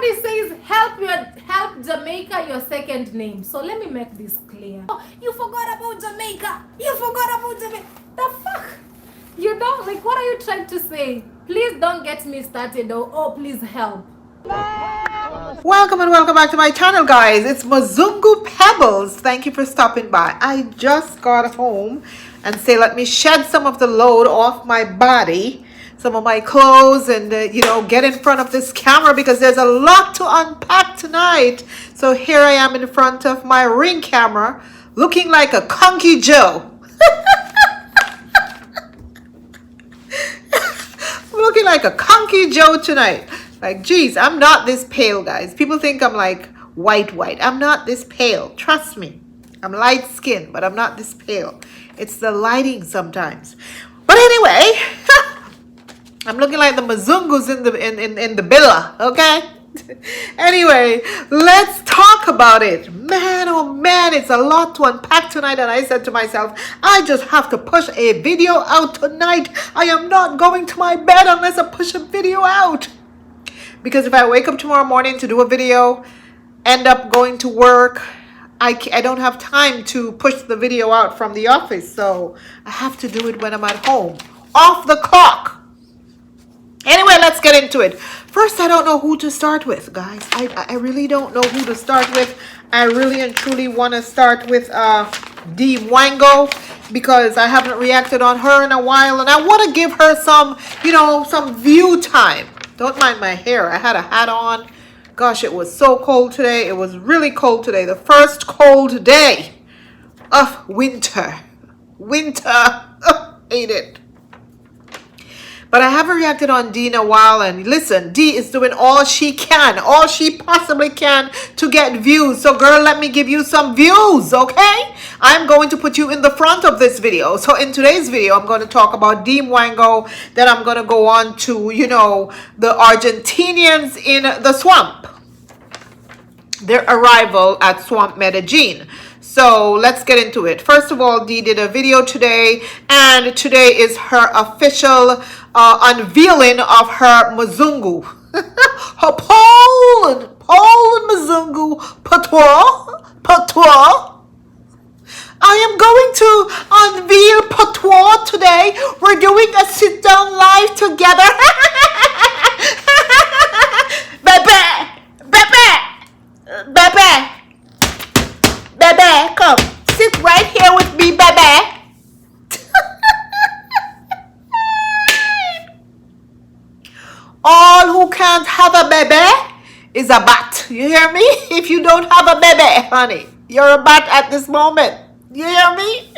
Somebody says help Jamaica your second name. So let me make this clear. Oh, you forgot about Jamaica. You forgot about Jamaica. The fuck? You don't like, what are you trying to say? Please don't get me started. Oh, please help. Welcome and welcome back to my channel, guys. It's Mzungu Pebbles. Thank you for stopping by. I just got home and say let me shed some of the load off my body, some of my clothes, and get in front of this camera because there's a lot to unpack tonight. So here I am in front of my Ring camera looking like a Conky Joe. Looking like a Conky Joe tonight. Like, geez, I'm not this pale, guys. People think I'm like white. I'm not this pale. Trust me. I'm light skinned, but I'm not this pale. It's the lighting sometimes. But anyway, I'm looking like the Mzungus in the villa, okay? Anyway, let's talk about it. Man, oh man, it's a lot to unpack tonight. And I said to myself, I just have to push a video out tonight. I am not going to my bed unless I push a video out. Because if I wake up tomorrow morning to do a video, end up going to work, I don't have time to push the video out from the office. So I have to do it when I'm at home. Off the clock. Anyway, let's get into it. First, I don't know who to start with, guys. I really don't know who to start with. I really and truly want to start with Dee Mwango because I haven't reacted on her in a while. And I want to give her some, some view time. Don't mind my hair. I had a hat on. Gosh, it was so cold today. It was really cold today. The first cold day of winter. Hate it. But I haven't reacted on Dee in a while. And listen, Dee is doing all she can. All she possibly can to get views. So girl, let me give you some views, okay? I'm going to put you in the front of this video. So in today's video, I'm going to talk about Dee Mwango. Then I'm going to go on to, the Argentinians in the swamp. Their arrival at Swamp Medellin. So let's get into it. First of all, Dee did a video today, and today is her official unveiling of her Mzungu. Her Poland Mzungu patois. I am going to unveil patois today. We're doing a sit-down live together. Bebe, come. Sit right here with me, Bebe. All who can't have a baby is a bat. You hear me? If you don't have a baby, honey, you're a bat at this moment. You hear me?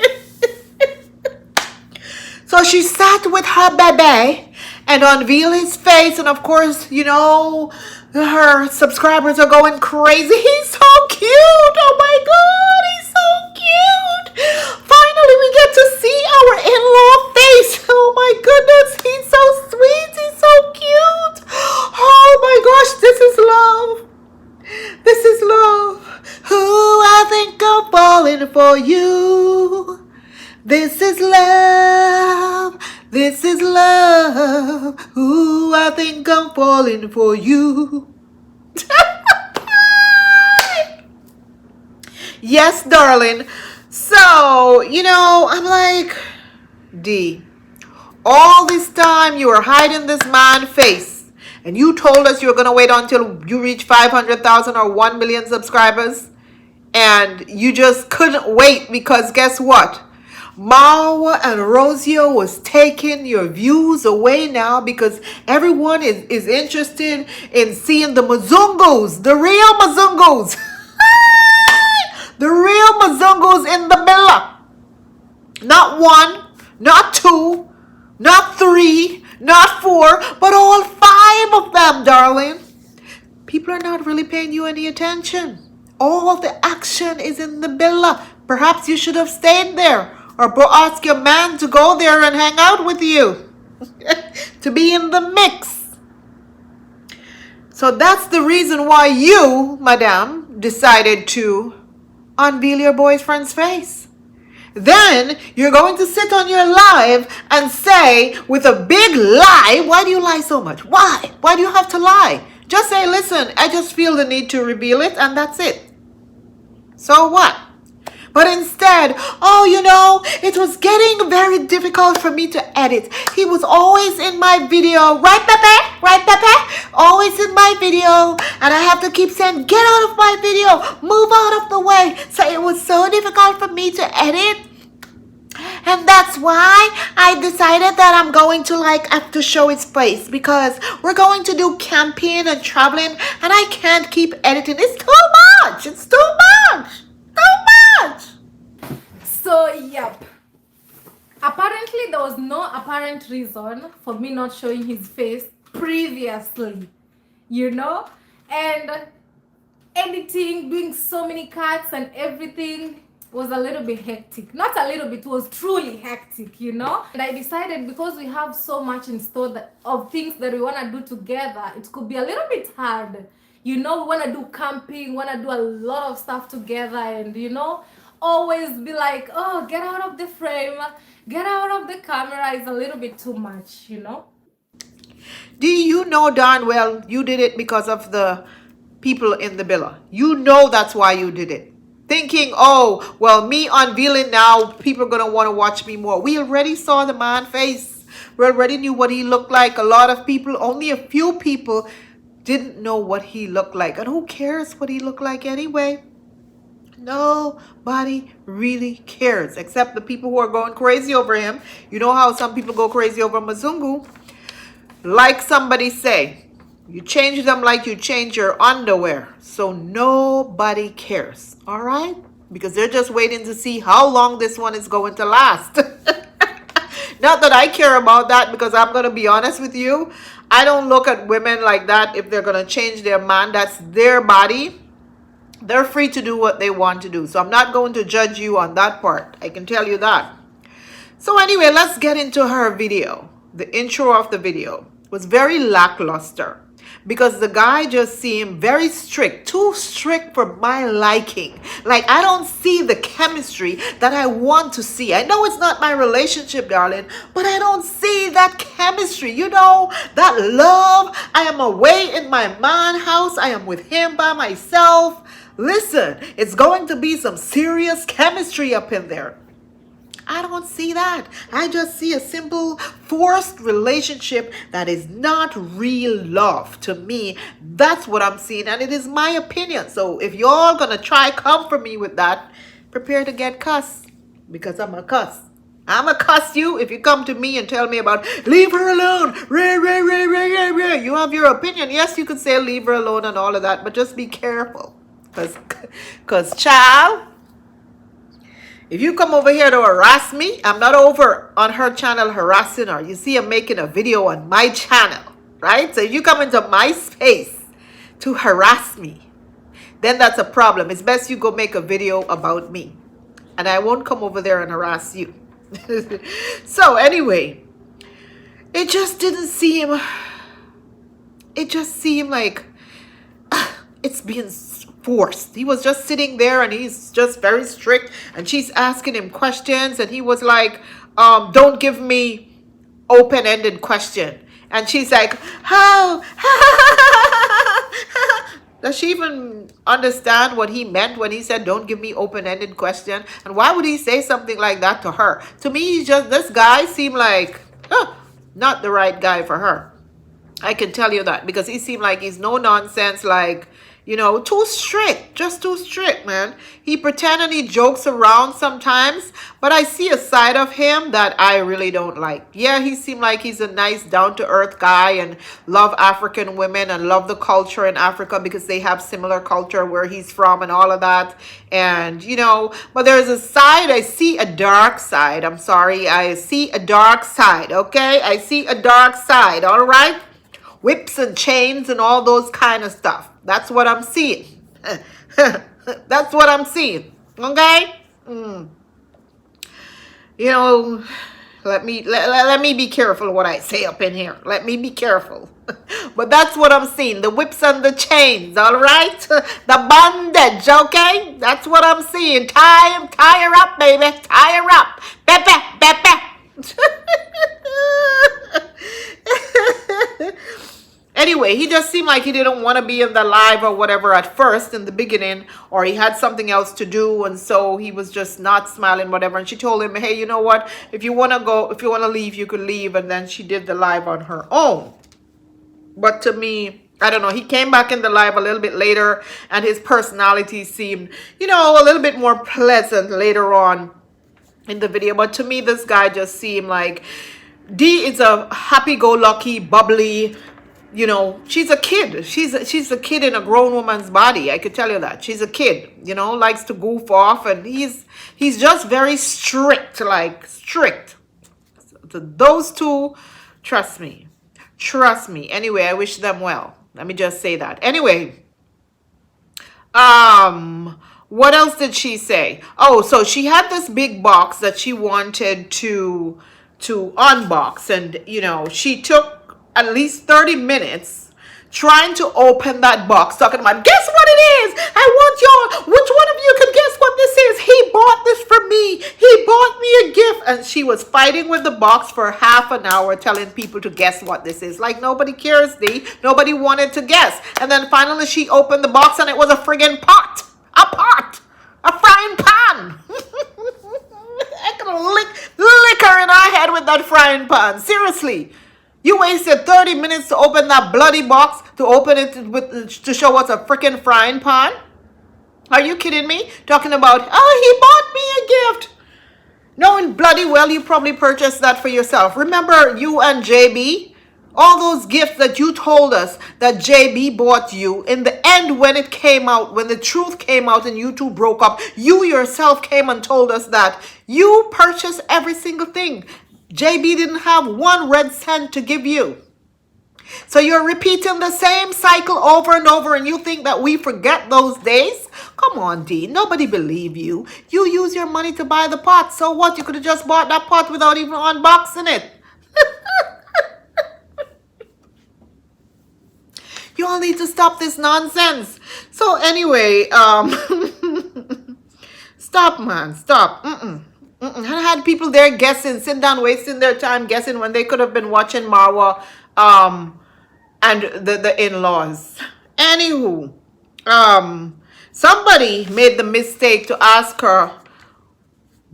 So she sat with her baby and unveiled his face. And of course, her subscribers are going crazy. He's so cute. Oh my God, he's so cute. Finally, we get to see our in-law face. Oh my goodness, he's so sweet. He's so cute. Oh my gosh, this is love. This is love. Ooh, I think I'm falling for you. This is love. This is love. Ooh, I think I'm falling for you. Yes, darling. So, I'm like, Dee, all this time you were hiding this man's face. And you told us you were going to wait until you reach 500,000 or 1 million subscribers. And you just couldn't wait because guess what? Marwa and Rosio was taking your views away now because everyone is interested in seeing the Mzungus, the real Mzungus. The real Mzungus in the villa. Not one, not two, not three, not four, but all 5 of them, darling. People are not really paying you any attention. All the action is in the villa. Perhaps you should have stayed there. Or ask your man to go there and hang out with you. To be in the mix. So that's the reason why you, madame, decided to unveil your boyfriend's face. Then you're going to sit on your live and say with a big lie, why do you lie so much? Why? Why do you have to lie? Just say, listen, I just feel the need to reveal it, and that's it. So what? But instead, oh, it was getting very difficult for me to edit. He was always in my video, right, Pepe? Right, Pepe? Always in my video. And I have to keep saying, get out of my video. Move out of the way. So it was so difficult for me to edit. And that's why I decided that I'm going to have to show his face, because we're going to do camping and traveling, and I can't keep editing. It's too much. It's too much. Too much. So, yep. Apparently, there was no apparent reason for me not showing his face previously, and editing, doing so many cuts and everything was a little bit hectic. Not a little bit, it was truly hectic, And I decided, because we have so much in store of things that we want to do together, it could be a little bit hard. We want to do camping, want to do a lot of stuff together, and always be like, oh, get out of the frame, get out of the camera is a little bit too much, Dee, you know darn well you did it because of the people in the villa. That's why you did it. Thinking, oh, well, me unveiling now, people are going to want to watch me more. We already saw the man's face. We already knew what he looked like. A lot of people, only a few people didn't know what he looked like. And who cares what he looked like anyway? Nobody really cares, except the people who are going crazy over him. You know how some people go crazy over Mzungu? Like somebody say, you change them like you change your underwear. So nobody cares, all right? Because they're just waiting to see how long this one is going to last. Not that I care about that, because I'm going to be honest with you. I don't look at women like that. If they're going to change their man, that's their body. They're free to do what they want to do. So I'm not going to judge you on that part. I can tell you that. So anyway, let's get into her video. The intro of the video was very lackluster, because the guy just seemed very strict, too strict for my liking. Like, I don't see the chemistry that I want to see. I know it's not my relationship, darling, but I don't see that chemistry, that love. I am away in my man house. I am with him by myself. Listen, it's going to be some serious chemistry up in there. I don't see that. I just see a simple forced relationship that is not real love to me. That's what I'm seeing, and it is my opinion. So if y'all gonna try come for me with that, prepare to get cussed, because I'm a cuss. I'm a cuss you if you come to me and tell me about leave her alone. You have your opinion. Yes, you could say leave her alone and all of that, but just be careful, because child, if you come over here to harass me, I'm not over on her channel harassing her. You see, I'm making a video on my channel, right? So if you come into my space to harass me, then that's a problem. It's best you go make a video about me, and I won't come over there and harass you. So anyway, it just didn't seem, it just seemed like it's being forced. He was just sitting there, and he's just very strict, and she's asking him questions, and he was like, don't give me open-ended question. And she's like, how? Does she even understand what he meant when he said, don't give me open-ended question? And why would he say something like that to her? To me, this guy seemed like not the right guy for her. I can tell you that, because he seemed like he's no nonsense, like, too strict, just too strict, man. He pretend and he jokes around sometimes, but I see a side of him that I really don't like. Yeah, he seemed like he's a nice, down-to-earth guy and love African women and love the culture in Africa, because they have similar culture where he's from and all of that. And, but there's a side, I see a dark side. I'm sorry, I see a dark side, okay? I see a dark side, all right? Whips and chains and all those kind of stuff. That's what I'm seeing. That's what I'm seeing. Okay? Let me be careful what I say up in here. Let me be careful. But that's what I'm seeing. The whips and the chains, all right? The bondage, okay? That's what I'm seeing. Tie her up, baby. Tie her up. Pepe. Anyway, he just seemed like he didn't want to be in the live or whatever at first in the beginning, or he had something else to do, and so he was just not smiling, whatever. And she told him, hey, you know what? If you want to go, if you want to leave, you could leave. And then she did the live on her own. But to me, I don't know, he came back in the live a little bit later, and his personality seemed, you know, a little bit more pleasant later on in the video. But to me, this guy just seemed like Dee is a happy-go-lucky, bubbly, you know, she's a kid. She's a kid in a grown woman's body. I could tell you that. She's a kid, you know, likes to goof off, and he's just very strict, like strict. So those two, trust me. Trust me. Anyway, I wish them well. Let me just say that. Anyway, what else did she say? Oh, so she had this big box that she wanted to unbox, and you know, she took at least 30 minutes trying to open that box, talking about, guess what it is? I want y'all, which one of you can guess what this is? He bought this for me. He bought me a gift. And she was fighting with the box for half an hour, telling people to guess what this is. Like, nobody cares, Dee. Nobody wanted to guess. And then finally she opened the box, and it was a friggin' pot. A frying pan. I could lick her in her head with that frying pan. Seriously. You wasted 30 minutes to open that bloody box, to open it to show what's a freaking frying pan? Are you kidding me? Talking about, oh, he bought me a gift. Knowing bloody well you probably purchased that for yourself. Remember you and JB? All those gifts that you told us that JB bought you, in the end when it came out, when the truth came out and you two broke up, you yourself came and told us that you purchased every single thing. JB didn't have one red cent to give you. So you're repeating the same cycle over and over, and you think that we forget those days? Come on, Dee. Nobody believe you. You use your money to buy the pot. So what? You could have just bought that pot without even unboxing it. You all need to stop this nonsense. So anyway, stop, man. Stop. I had people there guessing, sitting down, wasting their time guessing when they could have been watching Marwa and the in-laws. Anywho, somebody made the mistake to ask her,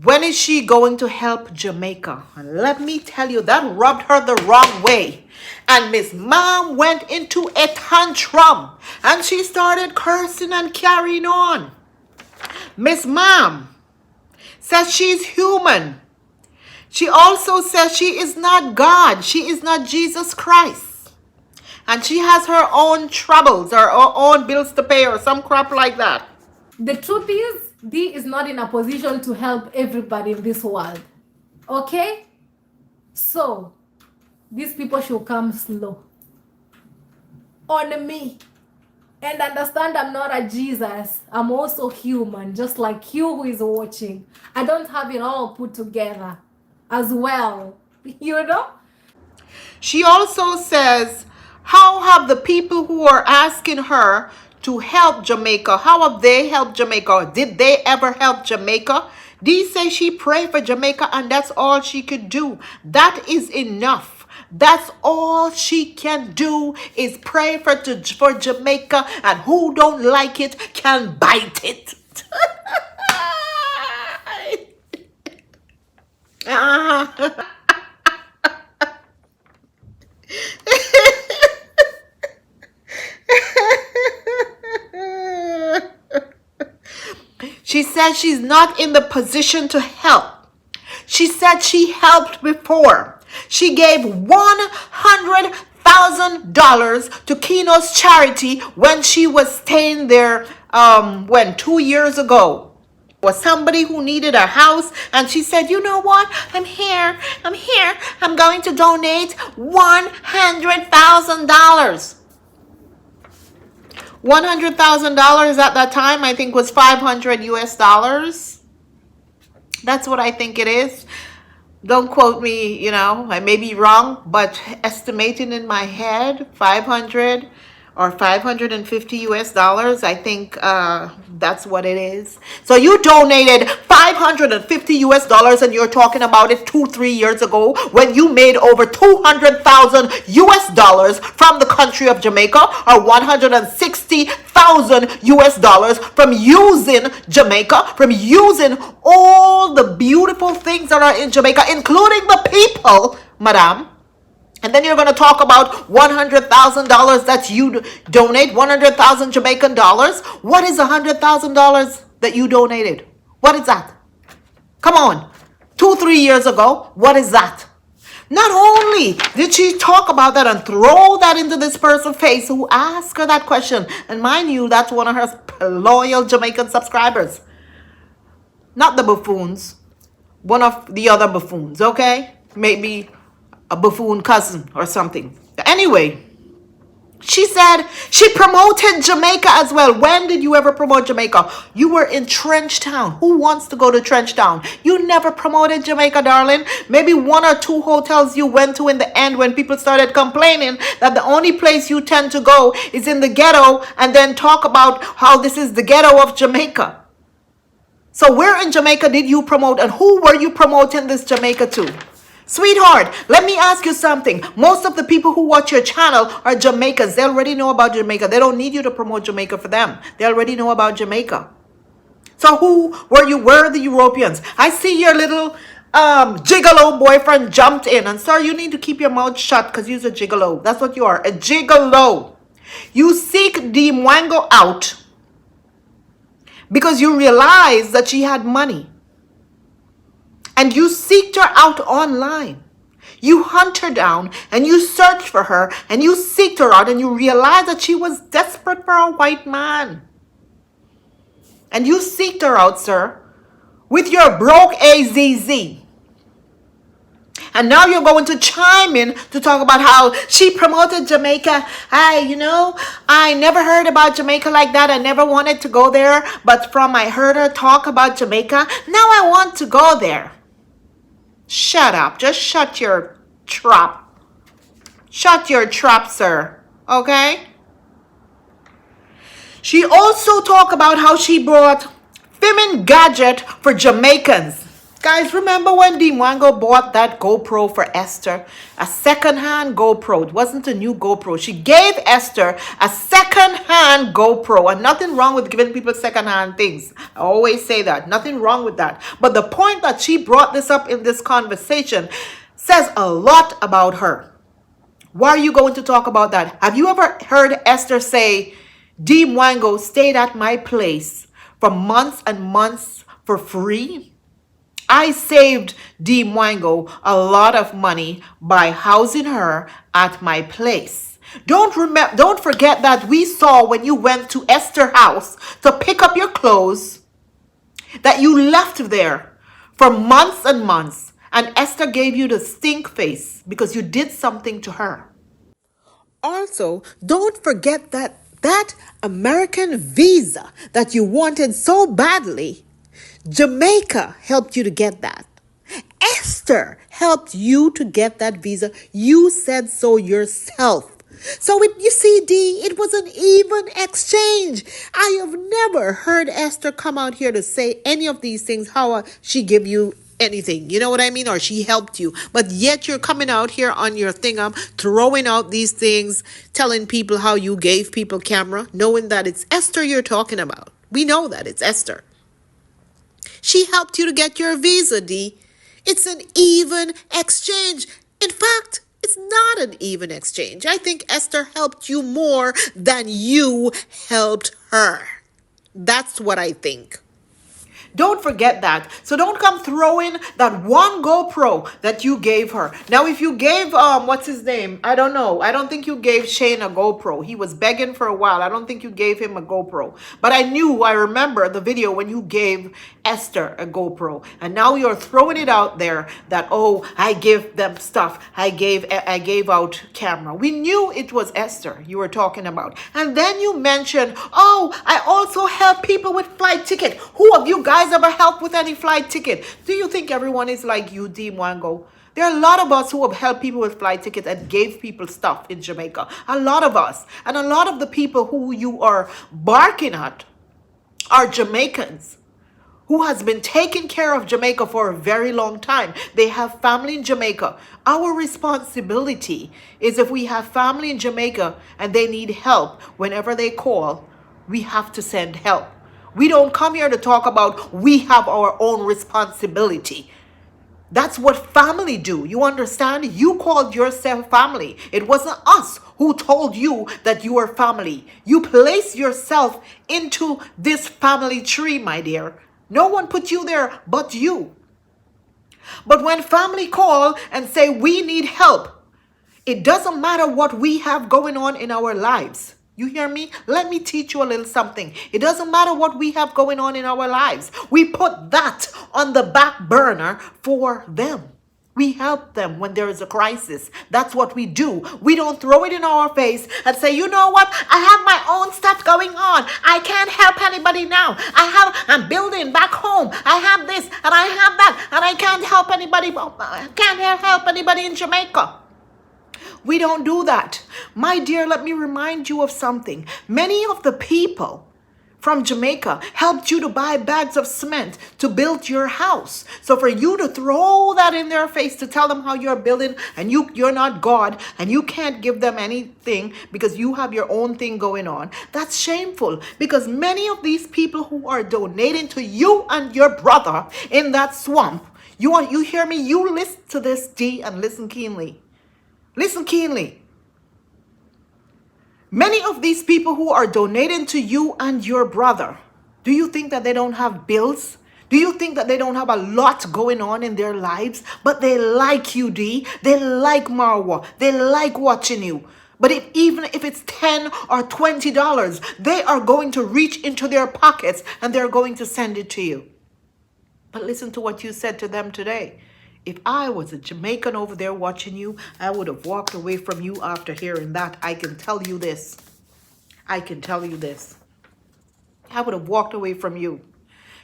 when is she going to help Jamaica? And let me tell you, that rubbed her the wrong way. And Miss Mom went into a tantrum, and she started cursing and carrying on. Miss Mom says she's human. She also says she is not God. She is not Jesus Christ. And she has her own troubles, her own bills to pay, or some crap like that. The truth is, Dee is not in a position to help everybody in this world. Okay? So, these people should come slow on me. And understand I'm not a Jesus. I'm also human, just like you who is watching. I don't have it all put together as well. You know? She also says, how have the people who are asking her to help Jamaica, how have they helped Jamaica? Did they ever help Jamaica? Dee says she prayed for Jamaica, and that's all she could do. That is enough. That's all she can do, is pray for Jamaica, and who don't like it can bite it. She said she's not in the position to help. She said she helped before. She gave $100,000 to Keno's charity when she was staying there, 2 years ago. Was somebody who needed a house, and she said, you know what? I'm here. I'm going to donate $100,000. $100,000 at that time, I think, was 500 US dollars. That's what I think it is. Don't quote me, you know, I may be wrong, but estimating in my head, 500 or 550 US dollars, I think that's what it is. So you donated $500 $550 US, and you're talking about it 2-3 years ago when you made over 200,000 US from the country of Jamaica, or 160,000 US from using Jamaica, from using all the beautiful things that are in Jamaica, including the people, madam. And then you're going to talk about $100,000 that you donate, 100,000 Jamaican dollars. What is $100,000 that you donated? What is that? Come on. 2-3 years ago, what is that? Not only did she talk about that and throw that into this person's face who asked her that question, and mind you, that's one of her loyal Jamaican subscribers. Not the buffoons. One of the other buffoons, okay? Maybe a buffoon cousin or something. Anyway, she said she promoted Jamaica as well. When did you ever promote Jamaica? You were in Trench Town. Who wants to go to Trench Town? You never promoted Jamaica, darling. Maybe 1 or 2 hotels you went to in the end when people started complaining that the only place you tend to go is in the ghetto, and then talk about how this is the ghetto of Jamaica. So where in Jamaica did you promote, and who were you promoting this Jamaica to? Sweetheart, let me ask you something. Most of the people who watch your channel are Jamaicans. They already know about Jamaica. They don't need you to promote Jamaica for them. They already know about Jamaica. So who were you? Where are the Europeans? I see your little gigolo boyfriend jumped in. And sir, you need to keep your mouth shut because you're a gigolo. That's what you are, a gigolo. You seek Dee Mwango out because you realized that she had money. And you seeked her out online. You hunt her down and you searched for her and you seeked her out, and you realized that she was desperate for a white man. And you seeked her out, sir, with your broke AZZ. And now you're going to chime in to talk about how she promoted Jamaica. I never heard about Jamaica like that. I never wanted to go there. But I heard her talk about Jamaica. Now I want to go there. Shut up. Just shut your trap. Shut your trap, sir. Okay? She also talked about how she brought feminine gadget for Jamaicans. Guys, remember when Dee Mwango bought that GoPro for Esther? A second-hand GoPro. It wasn't a new GoPro. She gave Esther a second-hand GoPro. And nothing wrong with giving people second-hand things. I always say that. Nothing wrong with that. But the point that she brought this up in this conversation says a lot about her. Why are you going to talk about that? Have you ever heard Esther say, Dee Mwango stayed at my place for months and months for free? I saved Dee Mwango a lot of money by housing her at my place. Don't forget that we saw when you went to Esther's house to pick up your clothes that you left there for months and months, and Esther gave you the stink face because you did something to her. Also, don't forget that American visa that you wanted so badly, Jamaica helped you to get that. Esther helped you to get that visa. You said so yourself. So you see, Dee, it was an even exchange. I have never heard Esther come out here to say any of these things, how she give you anything, you know what I mean? Or she helped you. But yet you're coming out here on your thingam, throwing out these things, telling people how you gave people camera, knowing that it's Esther you're talking about. We know that it's Esther. She helped you to get your visa, Dee. It's an even exchange. In fact, it's not an even exchange. I think Esther helped you more than you helped her. That's what I think. Don't forget that. So don't come throwing that one GoPro that you gave her. Now, if you gave, what's his name? I don't know. I don't think you gave Shane a GoPro. He was begging for a while. I don't think you gave him a GoPro. But I remember the video when you gave Esther a GoPro. And now you're throwing it out there that, oh, I give them stuff. I gave out camera. We knew it was Esther you were talking about. And then you mentioned, oh, I also help people with flight ticket. Who of you guys ever helped with any flight ticket? Do you think everyone is like you, Dee Mwango? There are a lot of us who have helped people with flight tickets and gave people stuff in Jamaica. A lot of us. And a lot of the people who you are barking at are Jamaicans who has been taking care of Jamaica for a very long time. They have family in Jamaica. Our responsibility is, if we have family in Jamaica and they need help, whenever they call, we have to send help. We don't come here to talk about we have our own responsibility. That's what family do. You understand? You called yourself family. It wasn't us who told you that you are family. You place yourself into this family tree, my dear. No one put you there but you. But when family call and say we need help, it doesn't matter what we have going on in our lives. You hear me? Let me teach you a little something. It doesn't matter what we have going on in our lives. We put that on the back burner for them. We help them when there is a crisis. That's what we do. We don't throw it in our face and say, you know what? I have my own stuff going on. I can't help anybody now. I'm building back home. I have this and I have that and I can't help anybody. I can't help anybody in Jamaica. We don't do that. My dear, let me remind you of something. Many of the people from Jamaica helped you to buy bags of cement to build your house. So for you to throw that in their face to tell them how you're building and you're not God and you can't give them anything because you have your own thing going on, that's shameful. Because many of these people who are donating to you and your brother in that swamp, you hear me? You listen to this, Dee, and listen keenly. Listen keenly. Many of these people who are donating to you and your brother, do you think that they don't have bills? Do you think that they don't have a lot going on in their lives? But they like you, Dee. They like Marwa. They like watching you. But even if it's $10 or $20, they are going to reach into their pockets and they're going to send it to you. But listen to what you said to them today. If I was a Jamaican over there watching you, I would have walked away from you after hearing that. I can tell you this. I can tell you this. I would have walked away from you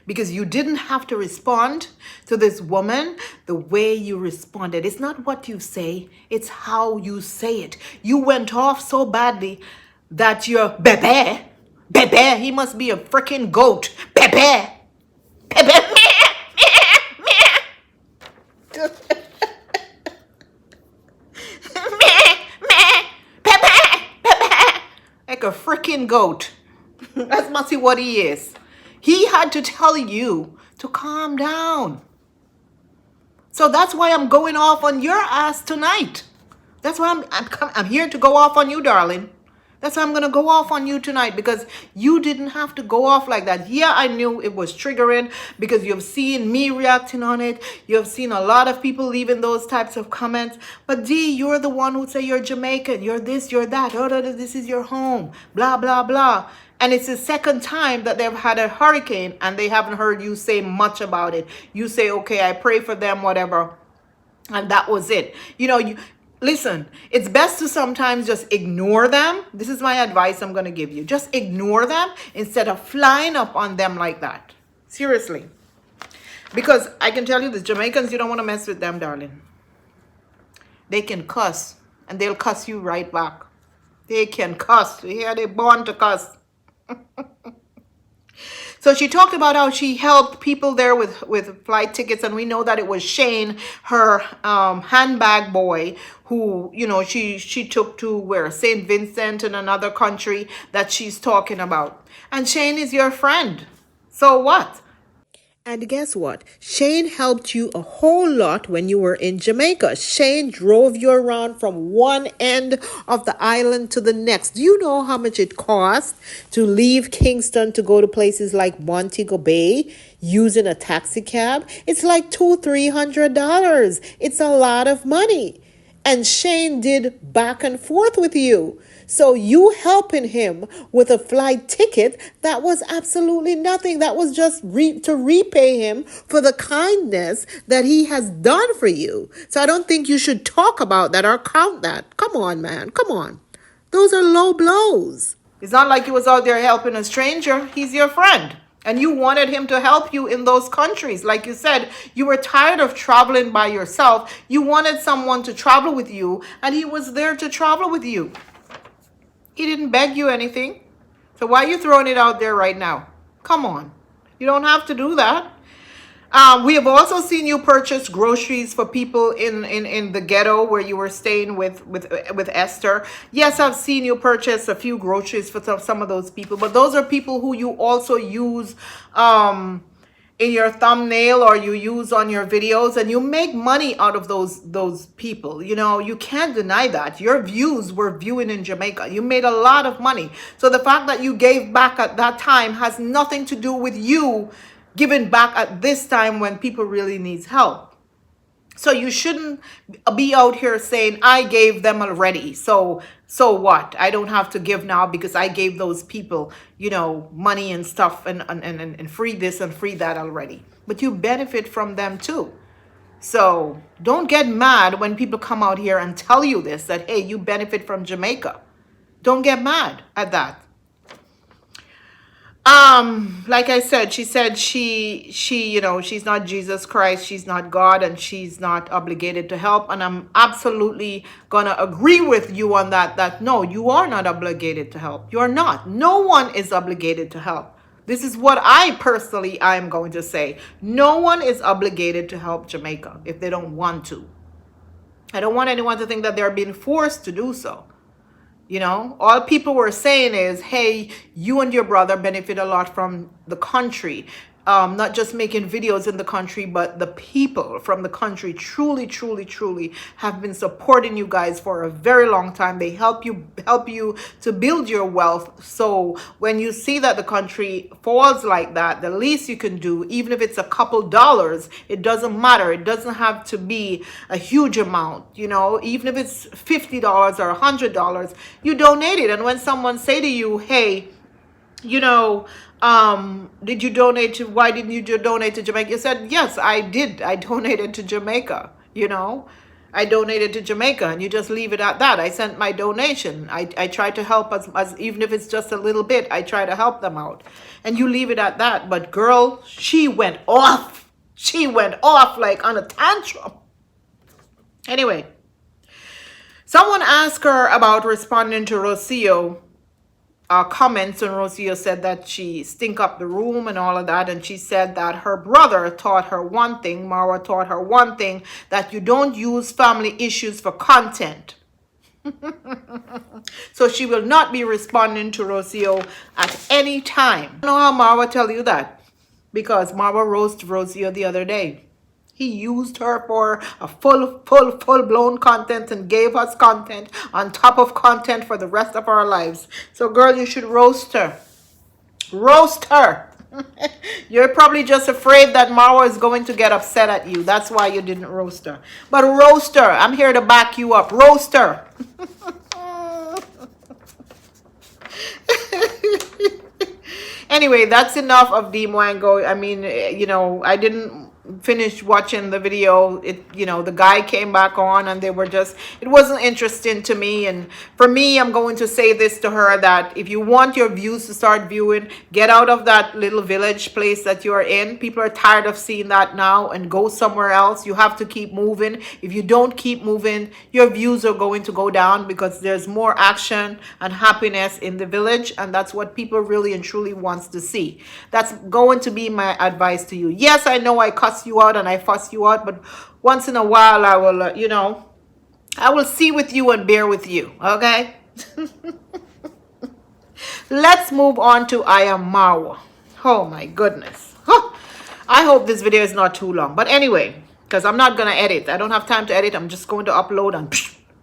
because you didn't have to respond to this woman the way you responded. It's not what you say, it's how you say it. You went off so badly that you're bebe, he must be a freaking goat. Bebe, like a freaking goat. That's must be what he is. He had to tell you to calm down. So that's why I'm going off on your ass tonight. That's why I'm here to go off on you, darling. That's why I'm going to go off on you tonight, because you didn't have to go off like that. Yeah, I knew it was triggering because you've seen me reacting on it. You've seen a lot of people leaving those types of comments. But Dee, you're the one who say you're Jamaican. You're this, you're that. Oh, this is your home. Blah, blah, blah. And it's the second time that they've had a hurricane and they haven't heard you say much about it. You say, okay, I pray for them, whatever. And that was it. Listen, it's best to sometimes just ignore them. This is my advice I'm going to give you. Just ignore them instead of flying up on them like that. Seriously. Because I can tell you the Jamaicans, you don't want to mess with them, darling. They can cuss and they'll cuss you right back. They can cuss. Yeah, they're born to cuss. So she talked about how she helped people there with flight tickets, and we know that it was Shane, her handbag boy, who, she took to where? St. Vincent in another country that she's talking about. And Shane is your friend. So what? And guess what? Shane helped you a whole lot when you were in Jamaica. Shane drove you around from one end of the island to the next. Do you know how much it costs to leave Kingston to go to places like Montego Bay using a taxi cab? It's like $200-300. It's a lot of money. And Shane did back and forth with you. So you helping him with a flight ticket, that was absolutely nothing. That was just to repay him for the kindness that he has done for you. So I don't think you should talk about that or count that. Come on, man. Come on. Those are low blows. It's not like he was out there helping a stranger. He's your friend. And you wanted him to help you in those countries. Like you said, you were tired of traveling by yourself. You wanted someone to travel with you, and he was there to travel with you. He didn't beg you anything. So why are you throwing it out there right now? Come on. You don't have to do that. We have also seen you purchase groceries for people in the ghetto where you were staying with Esther. Yes, I've seen you purchase a few groceries for some of those people, but those are people who you also use in your thumbnail or you use on your videos, and you make money out of those people. You know, you can't deny that. Your views were viewing in Jamaica. You made a lot of money. So the fact that you gave back at that time has nothing to do with you giving back at this time when people really needs help. So you shouldn't be out here saying, I gave them already. So what? I don't have to give now because I gave those people, you know, money and stuff and free this and free that already. But you benefit from them too. So don't get mad when people come out here and tell you this, that, hey, you benefit from Jamaica. Don't get mad at that. Like I said, she you know, she's not Jesus Christ, she's not God, and she's not obligated to help. And I'm absolutely gonna agree with you on that no, you are not obligated to help. You're not. No one is obligated to help. This is what I am going to say. No one is obligated to help Jamaica if they don't want to. I don't want anyone to think that they're being forced to do so. You know, all people were saying is, hey, you and your brother benefit a lot from the country. Not just making videos in the country, but the people from the country truly, truly, truly have been supporting you guys for a very long time. They help you to build your wealth. So when you see that the country falls like that, the least you can do, even if it's a couple dollars, it doesn't matter. It doesn't have to be a huge amount, you know, even if it's $50 or $100, you donate it. And when someone say to you, hey, you know, did you donate to, why didn't you donate to Jamaica? You said, yes, I did. I donated to Jamaica, you know, I donated to Jamaica, and you just leave it at that. I sent my donation. I try to help as even if it's just a little bit, I try to help them out, and you leave it at that. But girl, she went off. She went off like on a tantrum. Anyway, someone asked her about responding to Rocio comments, and Rocio said that she stink up the room and all of that, and she said that her brother taught her one thing, Marwa taught her one thing, that you don't use family issues for content. So she will not be responding to Rocio at any time. I don't know how Marwa tell you that, because Marwa roasted Rocio the other day. He used her for a full-blown content and gave us content on top of content for the rest of our lives. So, girl, you should roast her. Roast her. You're probably just afraid that Marwa is going to get upset at you. That's why you didn't roast her. But roast her. I'm here to back you up. Roast her. Anyway, that's enough of Dee Mwango. I mean, you know, I didn't finished watching the video. You know, the guy came back on and they were just, it wasn't interesting to me. And for me, I'm going to say this to her, that if you want your views to start viewing, get out of that little village place that you're in. People are tired of seeing that now, and go somewhere else. You have to keep moving. If you don't keep moving, your views are going to go down, because there's more action and happiness in the village, and that's what people really and truly wants to see. That's going to be my advice to you. Yes, I know I cuss you out and I fuss you out, but once in a while I will, you know, I will see with you and bear with you, okay? Let's move on to I Am Marwa. Oh my goodness. Huh. I hope this video is not too long, but anyway, because I'm not going to edit. I don't have time to edit. I'm just going to upload and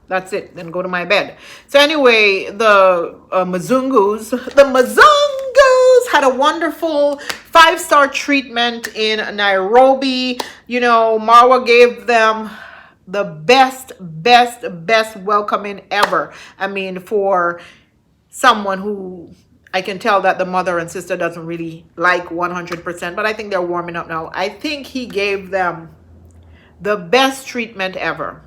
that's it, then go to my bed. So anyway, the Mzungus had a wonderful 5-star treatment in Nairobi. You know, Marwa gave them the best welcoming ever. I mean, for someone who, I can tell that the mother and sister doesn't really like 100%, but I think they're warming up now. I think he gave them the best treatment ever.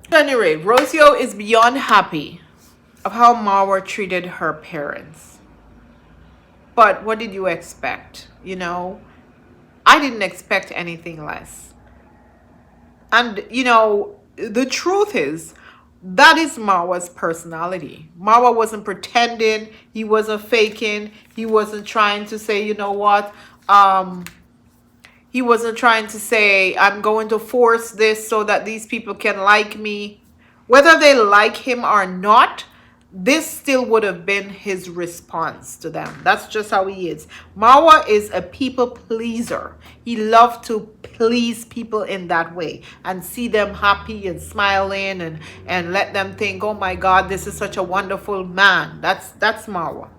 Anyway, Rocio is beyond happy of how Marwa treated her parents. But what did you expect? You know, I didn't expect anything less. And, you know, the truth is, that is Marwa's personality. Marwa wasn't pretending. He wasn't faking. He wasn't trying to say, you know what, He wasn't trying to say, I'm going to force this so that these people can like me. Whether they like him or not, this still would have been his response to them. That's just how he is. Marwa is a people pleaser. He loves to please people in that way and see them happy and smiling and let them think, oh my God, this is such a wonderful man. That's Marwa.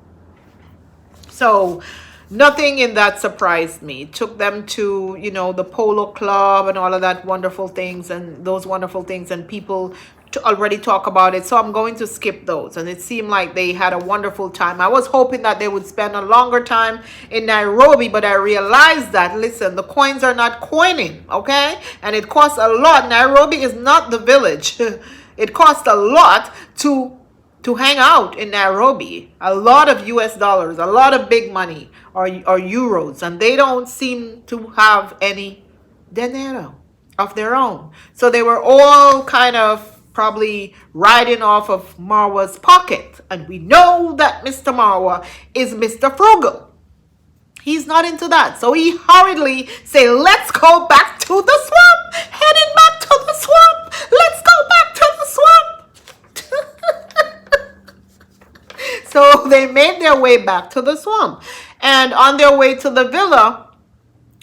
So nothing in that surprised me. Took them to, you know, the polo club and all of that wonderful things and those wonderful things, and people to already talk about it. So I'm going to skip those. And it seemed like they had a wonderful time. I was hoping that they would spend a longer time in Nairobi, but I realized that, listen, the coins are not coining, okay? And it costs a lot. Nairobi is not the village. It costs a lot to hang out in Nairobi. A lot of US dollars, a lot of big money, or euros, and they don't seem to have any dinero of their own. So they were all kind of probably riding off of Marwa's pocket. And we know that Mr. Marwa is Mr. Frugal. He's not into that. So he hurriedly say, let's go back to the swamp. Heading back to the swamp. Let's go back to the swamp. So they made their way back to the swamp. And on their way to the villa,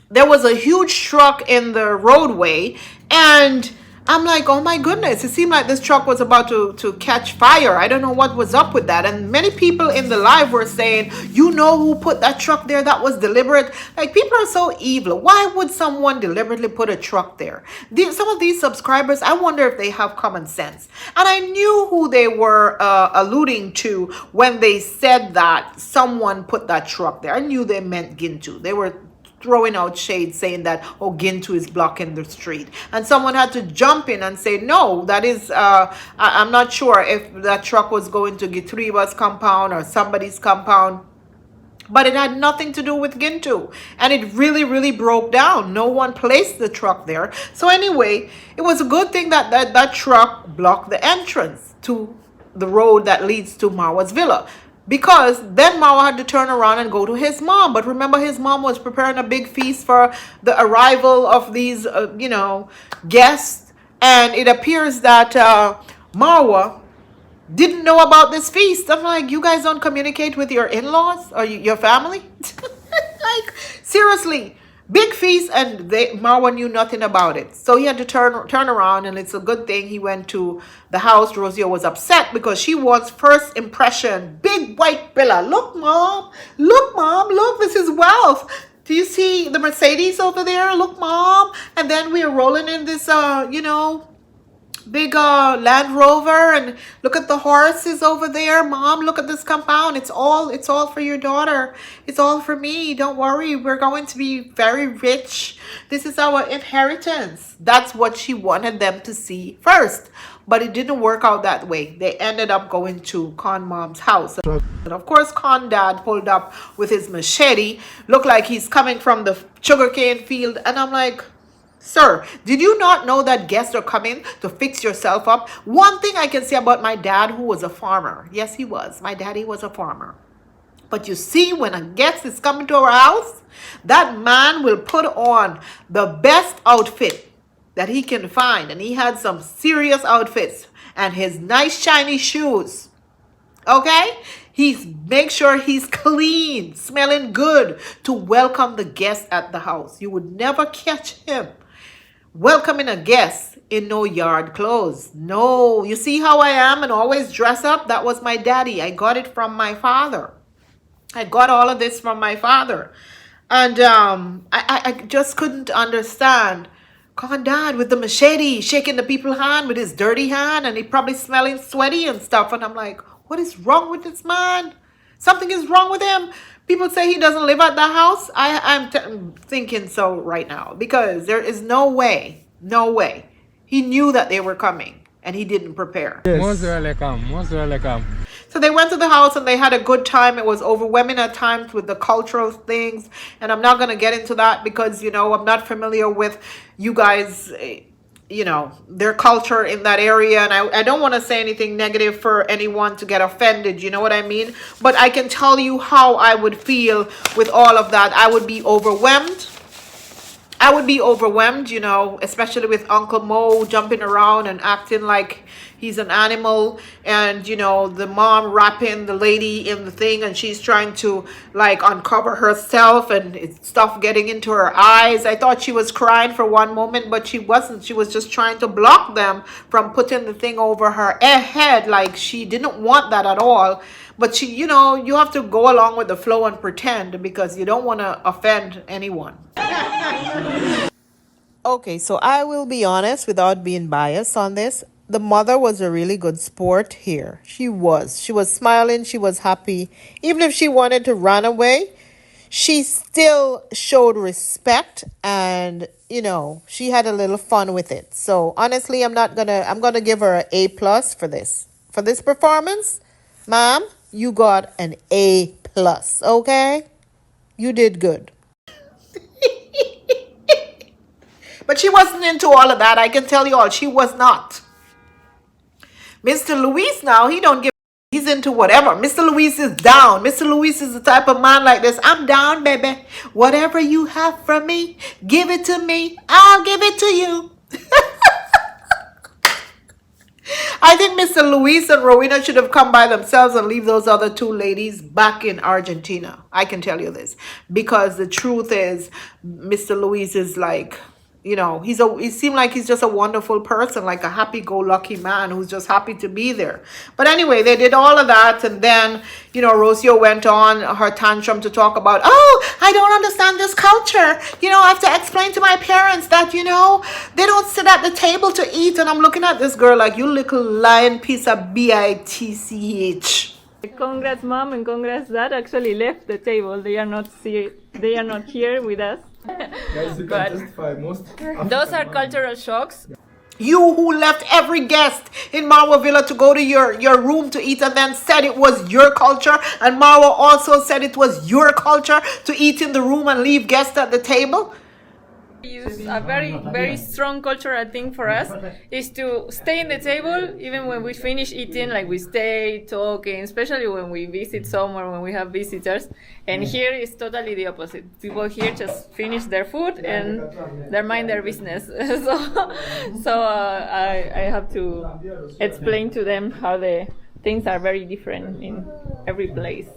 there was a huge truck in the roadway. And I'm like, oh my goodness, it seemed like this truck was about to catch fire. I don't know what was up with that. And many people in the live were saying, you know who put that truck there? That was deliberate. Like, people are so evil. Why would someone deliberately put a truck there? Some of these subscribers, I wonder if they have common sense. And I knew who they were alluding to when they said that someone put that truck there. I knew they meant Gintu. They were throwing out shade saying that, oh, Gintu is blocking the street. And someone had to jump in and say, no, that is, I'm not sure if that truck was going to Gitriba's compound or somebody's compound. But it had nothing to do with Gintu. And it really, really broke down. No one placed the truck there. So anyway, it was a good thing that that truck blocked the entrance to the road that leads to Marwa's villa. Because then Marwa had to turn around and go to his mom. But remember, his mom was preparing a big feast for the arrival of these, guests. And it appears that Marwa didn't know about this feast. I'm like, you guys don't communicate with your in-laws or your family? Like, seriously. Big feast, and Marwa knew nothing about it. So he had to turn around, and it's a good thing he went to the house. Rosio was upset because she wants first impression. Big white villa. Look, mom. Look, mom. Look, this is wealth. Do you see the Mercedes over there? Look, mom. And then we are rolling in this, big Land Rover, and look at the horses over there. Mom, look at this compound. It's all for your daughter. It's all for me. Don't worry, we're going to be very rich. This is our inheritance. That's what she wanted them to see first, but it didn't work out that way. They ended up going to Con Mom's house, and of course Con Dad pulled up with his machete. Looked like he's coming from the sugarcane field, and I'm like, sir, did you not know that guests are coming to fix yourself up? One thing I can say about my dad, who was a farmer. Yes, he was. My daddy was a farmer. But you see, when a guest is coming to our house, that man will put on the best outfit that he can find. And he had some serious outfits and his nice shiny shoes. Okay? Make sure he's clean, smelling good to welcome the guest at the house. You would never catch him welcoming a guest in no yard clothes. No, you see how I am and always dress up? That was my daddy. I got it from my father. I got all of this from my father. And I just couldn't understand. Con Dad with the machete, shaking the people's hand with his dirty hand, and he probably smelling sweaty and stuff. And I'm like, what is wrong with this man? Something is wrong with him. People say he doesn't live at the house. I'm thinking so right now, because there is no way. He knew that they were coming and he didn't prepare. Yes. Most welcome. So they went to the house and they had a good time. It was overwhelming at times with the cultural things. And I'm not going to get into that because, I'm not familiar with you guys, their culture in that area. And I don't want to say anything negative for anyone to get offended. You know what I mean? But I can tell you how I would feel with all of that. I would be overwhelmed. I would be overwhelmed, you know, especially with Uncle Mo jumping around and acting like he's an animal, and you know, the mom wrapping the lady in the thing, and she's trying to like uncover herself, and stuff getting into her eyes. I thought she was crying for one moment, but she wasn't. She was just trying to block them from putting the thing over her head, like she didn't want that at all. But she, you know, you have to go along with the flow and pretend, because you don't want to offend anyone. Okay, so I will be honest without being biased on this. The mother was a really good sport here. She was. She was smiling. She was happy. Even if she wanted to run away, she still showed respect, and, you know, she had a little fun with it. So honestly, I'm gonna give her an A plus for this. For this performance, ma'am, you got an A plus, okay? You did good. But she wasn't into all of that. I can tell you all, she was not. Mr. Luis now, he don't give, he's into whatever. Mr. Luis is down. Mr. Luis is the type of man like this. I'm down, baby. Whatever you have from me, give it to me. I'll give it to you. I think Mr. Luis and Rowena should have come by themselves and leave those other two ladies back in Argentina. I can tell you this. Because the truth is, Mr. Luis is like, you know, he seemed like he's just a wonderful person, like a happy-go-lucky man who's just happy to be there. But anyway, they did all of that, and then, you know, Rocio went on her tantrum to talk about, oh, I don't understand this culture. You know, I have to explain to my parents that, you know, they don't sit at the table to eat. And I'm looking at this girl like, you little lying piece of bitch. Congrats, mom, and congrats, dad. Actually left the table. They are not here with us. Guys, you can justify most. Those are cultural shocks. You who left every guest in Marwa Villa to go to your room to eat, and then said it was your culture, and Marwa also said it was your culture to eat in the room and leave guests at the table. Use a very strong cultural thing for us is to stay in the table even when we finish eating, like we stay talking, especially when we visit somewhere, when we have visitors. And here is totally the opposite. People here just finish their food and they mind their business. so I have to explain to them how the things are very different in every place.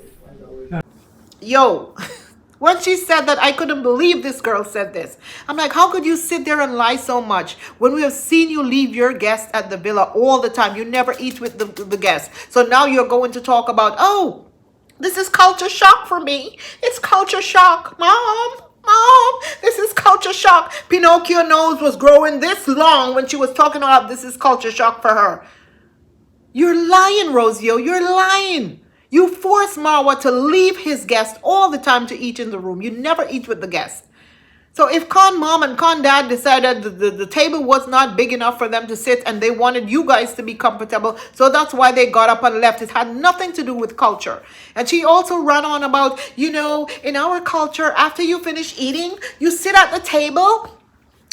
Yo, when she said that, I couldn't believe this girl said this. I'm like, how could you sit there and lie so much when we have seen you leave your guests at the villa all the time? You never eat with the guests. So now you're going to talk about, oh, this is culture shock for me. It's culture shock. Mom, this is culture shock. Pinocchio nose was growing this long when she was talking about this is culture shock for her. You're lying, Rocio. You're lying. You force Marwa to leave his guests all the time to eat in the room. You never eat with the guests. So if Con Mom and Con Dad decided the table was not big enough for them to sit and they wanted you guys to be comfortable, so that's why they got up and left. It had nothing to do with culture. And she also ran on about, you know, in our culture, after you finish eating, you sit at the table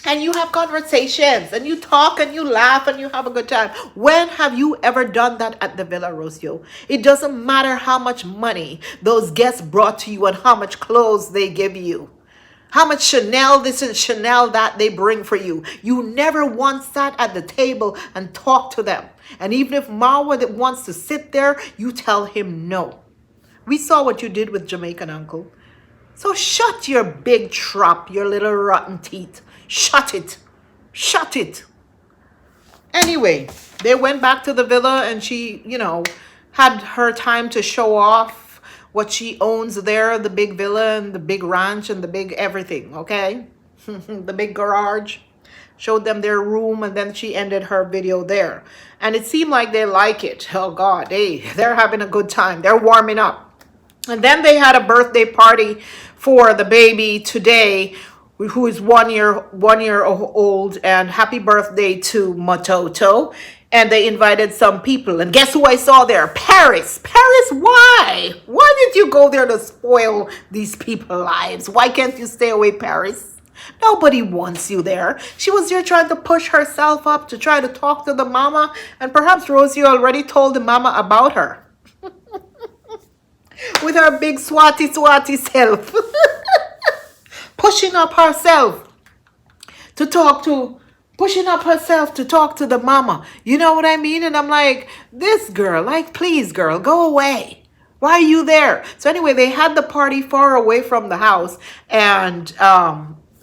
and you have conversations and you talk and you laugh and you have a good time. When have you ever done that at the Villa, Rocio? It doesn't matter how much money those guests brought to you and how much clothes they give you. How much Chanel this and Chanel that they bring for you. You never once sat at the table and talked to them. And even if Marwa that wants to sit there, you tell him no. We saw what you did with Jamaican uncle. So shut your big trap, your little rotten teeth. Shut it. Shut it. Anyway, they went back to the villa and she, you know, had her time to show off what she owns there, the big villa and the big ranch and the big everything, okay? The big garage. Showed them their room, and then she ended her video there. And it seemed like they like it. Oh God, they're having a good time. They're warming up. And then they had a birthday party for the baby today, who is one year old, and happy birthday to Matoto. And they invited some people. And guess who I saw there? Paris. Paris, why? Why did you go there to spoil these people's lives? Why can't you stay away, Paris? Nobody wants you there. She was there trying to push herself up to try to talk to the mama. And perhaps Rosie already told the mama about her. With her big swati self. Pushing up herself. to talk to, pushing up herself to talk to the mama. You know what I mean? And I'm like, this girl, like, please, girl, go away. Why are you there? So anyway, they had the party far away from the house, and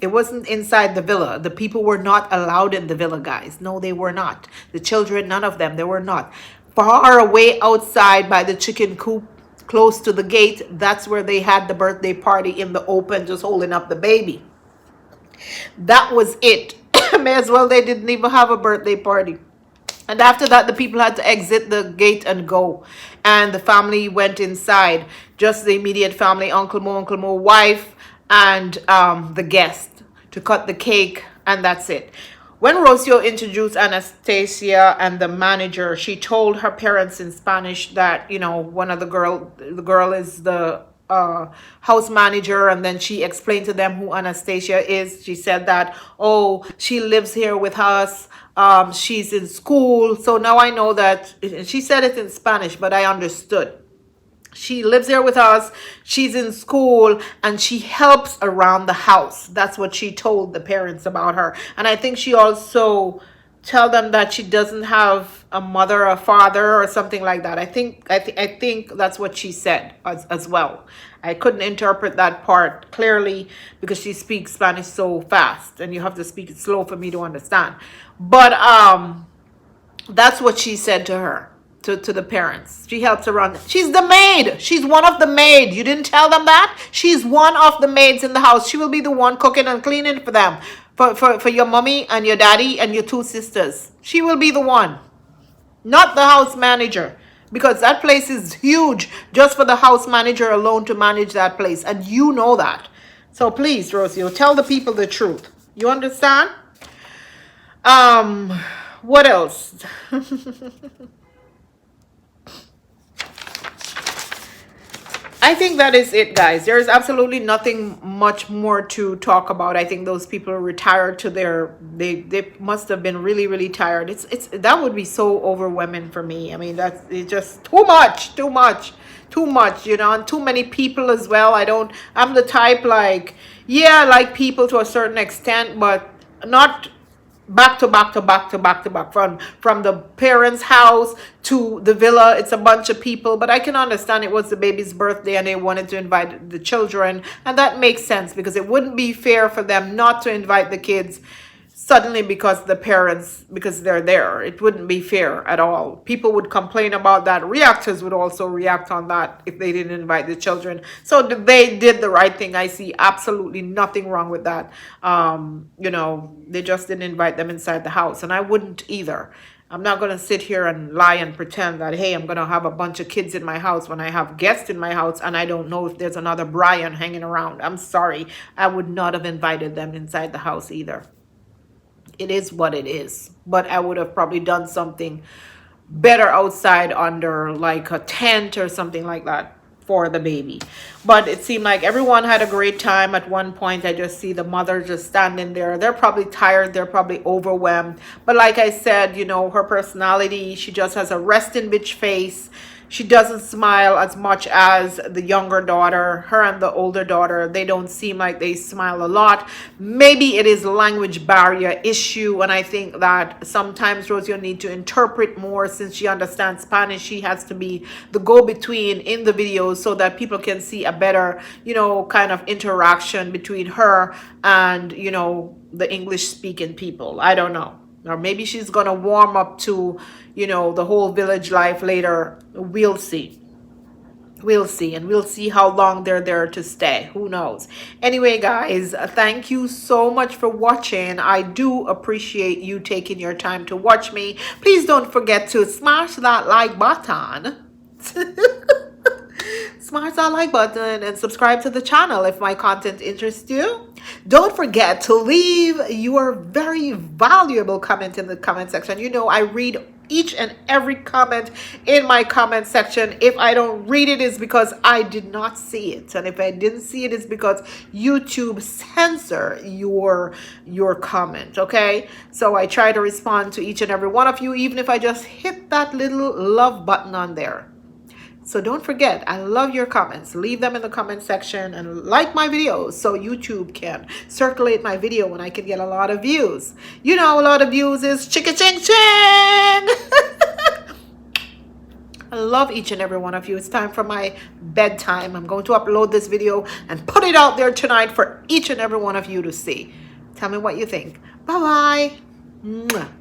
it wasn't inside the villa. The people were not allowed in the villa, guys. No, they were not. The children, none of them, they were not. Far away outside by the chicken coop, close to the gate, that's where they had the birthday party in the open, just holding up the baby. That was it. May as well they didn't even have a birthday party. And after that, the people had to exit the gate and go. And the family went inside. Just the immediate family, Uncle Mo, wife, and the guest to cut the cake. And that's it. When Rocio introduced Anastasia and the manager, she told her parents in Spanish that, you know, the girl is the house manager, and then she explained to them who Anastasia is. She said that, oh, she lives here with us. She's in school. So now I know that, she said it in Spanish, but I understood. She lives here with us. She's in school and she helps around the house. That's what she told the parents about her. And I think she also tell them that she doesn't have a mother or father or something like that. I think that's what she said as well. I couldn't interpret that part clearly because she speaks Spanish so fast and you have to speak it slow for me to understand. But that's what she said to her. To the parents. She helps around. She's the maid. She's one of the maids. You didn't tell them that? She's one of the maids in the house. She will be the one cooking and cleaning for them. For your mommy and your daddy and your two sisters. She will be the one. Not the house manager. Because that place is huge. Just for the house manager alone to manage that place. And you know that. So please, Rocio, tell the people the truth. You understand? What else? I think that is it, guys. There's absolutely nothing much more to talk about. I think those people are retired to they must have been really, really tired. That would be so overwhelming for me. I mean, it's just too much, you know, and too many people as well. I'm the type, like, yeah, I like people to a certain extent, but not back to back from the parents' house to the villa. It's a bunch of people, but I can understand it was the baby's birthday and they wanted to invite the children, and that makes sense because it wouldn't be fair for them not to invite the kids suddenly because they're there. It wouldn't be fair at all. People would complain about that. Reactors would also react on that if they didn't invite the children. So they did the right thing. I see absolutely nothing wrong with that. You know, they just didn't invite them inside the house, and I wouldn't either. I'm not going to sit here and lie and pretend that, hey, I'm going to have a bunch of kids in my house when I have guests in my house and I don't know if there's another Brian hanging around. I'm sorry. I would not have invited them inside the house either. It is what it is. But I would have probably done something better outside under like a tent or something like that for the baby. But it seemed like everyone had a great time. At one point, I just see the mother just standing there. They're probably tired. They're probably overwhelmed. But like I said, you know, her personality, she just has a resting bitch face. She doesn't smile as much as the younger daughter. Her and the older daughter, they don't seem like they smile a lot. Maybe it is language barrier issue. And I think that sometimes Rosie will need to interpret more since she understands Spanish. She has to be the go-between in the videos so that people can see a better, you know, kind of interaction between her and, you know, the English-speaking people. I don't know. Or maybe she's going to warm up to, you know, the whole village life later. We'll see. We'll see. And we'll see how long they're there to stay. Who knows? Anyway, guys, thank you so much for watching. I do appreciate you taking your time to watch me. Please don't forget to smash that like button. Smash that like button and subscribe to the channel if my content interests you. Don't forget to leave your very valuable comment in the comment section. You know, I read each and every comment in my comment section. If I don't read it, it's because I did not see it. And if I didn't see it, it's because YouTube censor your comment, okay? So I try to respond to each and every one of you, even if I just hit that little love button on there. So don't forget, I love your comments. Leave them in the comment section and like my videos so YouTube can circulate my video when I can get a lot of views. You know, a lot of views is chicka ching ching. I love each and every one of you. It's time for my bedtime. I'm going to upload this video and put it out there tonight for each and every one of you to see. Tell me what you think. Bye-bye.